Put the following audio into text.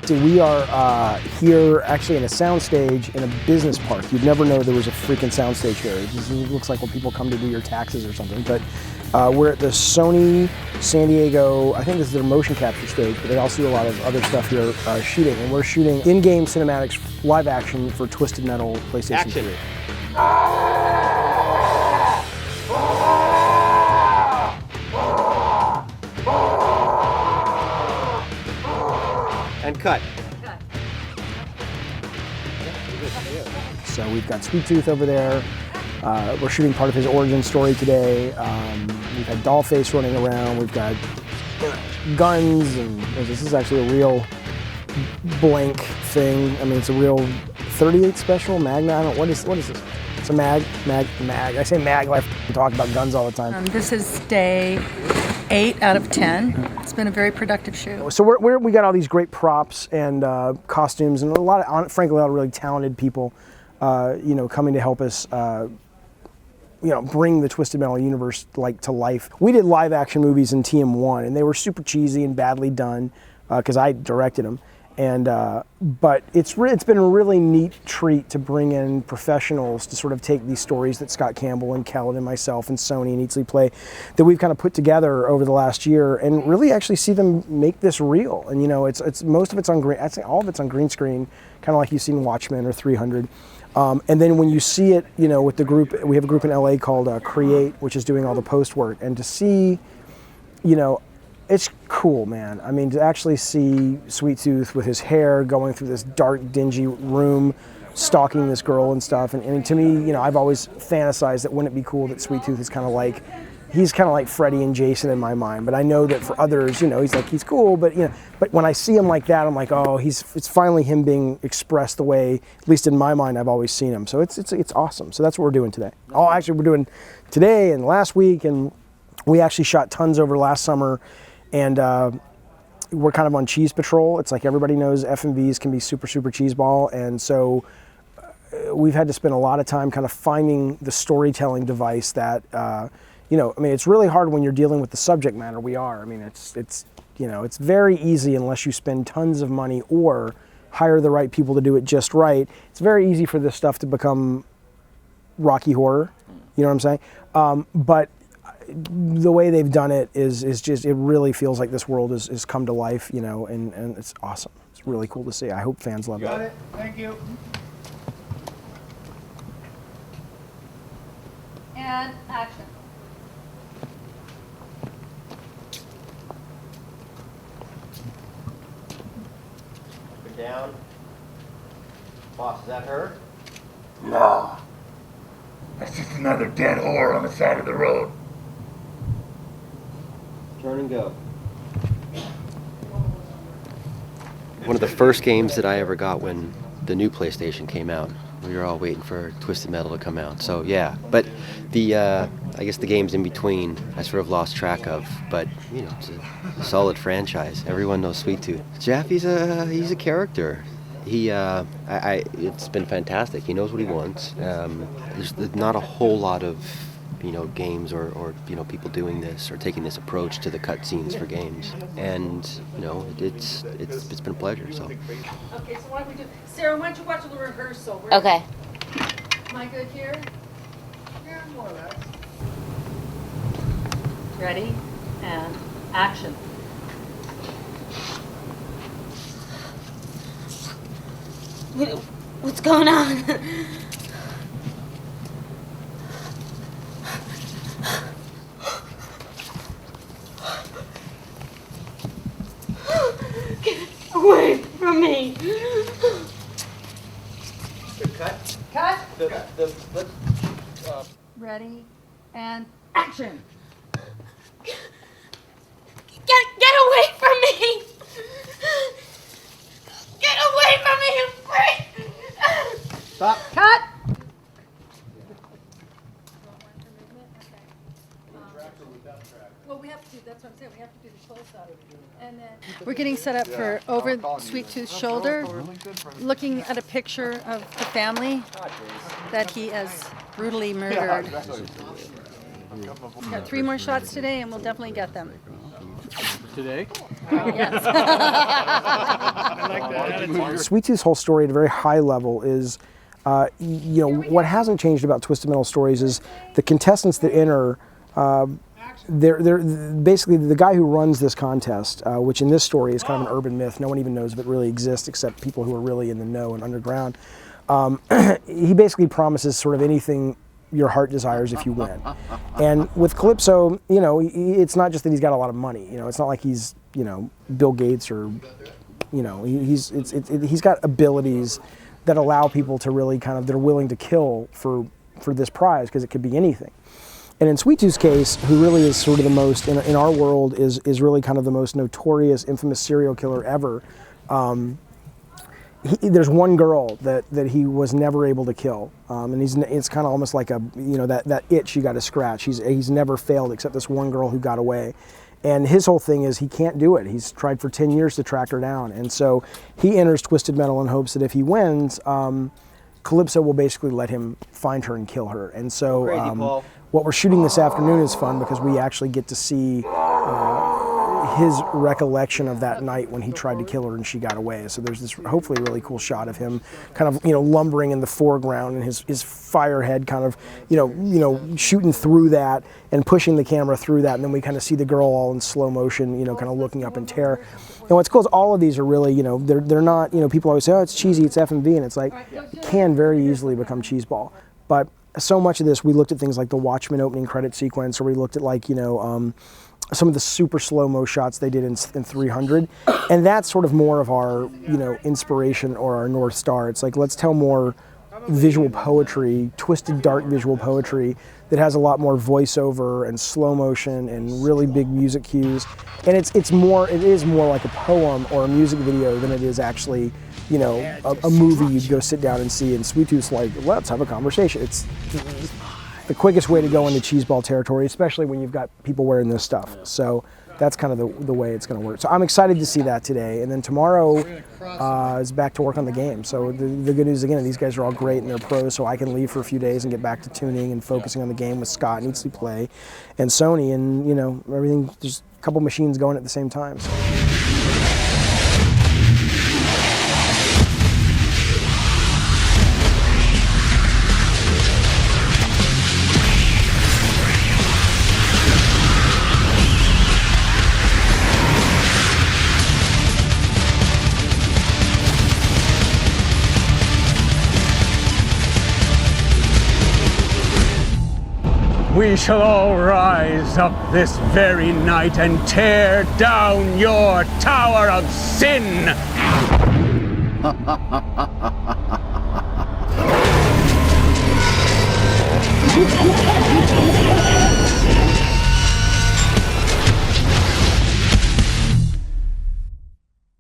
Dude, we are here actually in a soundstage in a business park. You'd never know there was a freaking soundstage here. It just looks like when people come to do your taxes or something. But we're at the Sony San Diego, I think this is their motion capture stage, but they also do a lot of other stuff here shooting. And we're shooting in-game cinematics live action for Twisted Metal PlayStation 3. And cut. So we've got Sweet Tooth over there. We're shooting part of his origin story today. We've had Dollface running around. We've got guns, and this is actually a real blank thing. I mean, it's a real 38 special Magna. I don't know, what is this? It's a mag. I say mag like I talk about guns all the time. This is day 8 out of 10. It's been a very productive shoot. So we got all these great props and costumes and a lot of, frankly, a lot of really talented people, coming to help us, bring the Twisted Metal universe to life. We did live action movies in TM1, and they were super cheesy and badly done because I directed them. And but it's been a really neat treat to bring in professionals to sort of take these stories that Scott Campbell and Kellen and myself and Sony and Eatsley Play that we've kind of put together over the last year and really actually see them make this real. And it's most of it's on green. I'd say all of it's on green screen, kind of like you've seen Watchmen or 300. And then when you see it, with the group, we have a group in LA called Create, which is doing all the post work, and to see, it's cool, man. I mean, to actually see Sweet Tooth with his hair going through this dark, dingy room, stalking this girl and stuff. And to me, I've always fantasized that wouldn't it be cool that Sweet Tooth is he's kind of like Freddy and Jason in my mind. But I know that for others, he's cool. But but when I see him like that, I'm like, oh, it's finally him being expressed the way, at least in my mind, I've always seen him. So it's awesome. So that's what we're doing today. Oh, actually, we're doing today and last week, and we actually shot tons over last summer. And we're kind of on cheese patrol. It's like everybody knows FMVs can be super, super cheeseball. And so we've had to spend a lot of time kind of finding the storytelling device that, it's really hard when you're dealing with the subject matter we are. I mean, it's very easy unless you spend tons of money or hire the right people to do it just right. It's very easy for this stuff to become Rocky Horror. You know what I'm saying? But the way they've done it is just, it really feels like this world is come to life, and it's awesome. It's really cool to see. I hope fans love it. Got it. Thank you. And action. Up and down. Boss, is that her? No. That's just another dead whore on the side of the road. Turn and go. One of the first games that I ever got when the new PlayStation came out. We were all waiting for Twisted Metal to come out. So yeah, but I guess the games in between I sort of lost track of. But it's a solid franchise. Everyone knows Sweet Tooth. Jaffe's he's a character. It's been fantastic. He knows what he wants. There's not a whole lot of games or people doing this or taking this approach to the cutscenes for games, and it's been a pleasure. So. Okay, so why don't we do, Sarah? Why don't you watch the rehearsal? Okay. Am I good here? Yeah, more or less. Ready? And action. What's going on? Get away from me! Cut. Cut. Let's. Ready? And action. Get away from me! Get away from me, you freak! Stop. Cut. Well, we have to do, that's what I'm saying, we have to do the close up. And then we're getting set up for over Sweet Tooth's shoulder, looking at a picture of the family that he has brutally murdered. We've got 3 more shots today, and we'll definitely get them. Today? Sweet Tooth's whole story at a very high level is, what hasn't changed about Twisted Metal stories is the contestants that enter. They're basically the guy who runs this contest, which in this story is kind of an urban myth. No one even knows if it really exists except people who are really in the know and underground. He basically promises sort of anything your heart desires if you win. And with Calypso, it's not just that he's got a lot of money. It's not like he's, Bill Gates or, he's got abilities that allow people to really they're willing to kill for this prize, because it could be anything. And in Sweet Tooth's case, who really is sort of the most, in our world, is really kind of the most notorious, infamous serial killer ever. There's one girl that he was never able to kill, and it's kind of almost like that itch you got to scratch. He's never failed except this one girl who got away, and his whole thing is he can't do it. He's tried for 10 years to track her down, and so he enters Twisted Metal in hopes that if he wins, Calypso will basically let him find her and kill her. And so what we're shooting this afternoon is fun because we actually get to see his recollection of that night when he tried to kill her and she got away. So there's this hopefully really cool shot of him kind of lumbering in the foreground and his fire head kind of shooting through that and pushing the camera through that, and then we kind of see the girl all in slow motion, kind of looking up in terror. And what's cool is all of these are really, they're not, people always say, oh, it's cheesy, it's F&B, and it's like, it can very easily become cheeseball. But so much of this, we looked at things like the Watchmen opening credit sequence, or we looked at some of the super slow-mo shots they did in 300, and that's sort of more of our, inspiration or our North Star. It's like, let's tell more visual poetry, twisted, dark visual poetry that has a lot more voiceover and slow motion and really big music cues. And it is more like a poem or a music video than it is actually, a movie you'd go sit down and see. And Sweet Tooth's like, let's have a conversation. It's the quickest way to go into cheeseball territory, especially when you've got people wearing this stuff. So that's kind of the way it's going to work. So I'm excited to see that today. And then tomorrow is back to work on the game. So the good news, again, these guys are all great and they're pros, so I can leave for a few days and get back to tuning and focusing on the game with Scott and Eatsley Play and Sony, and everything, just a couple machines going at the same time. So. We shall all rise up this very night and tear down your tower of sin!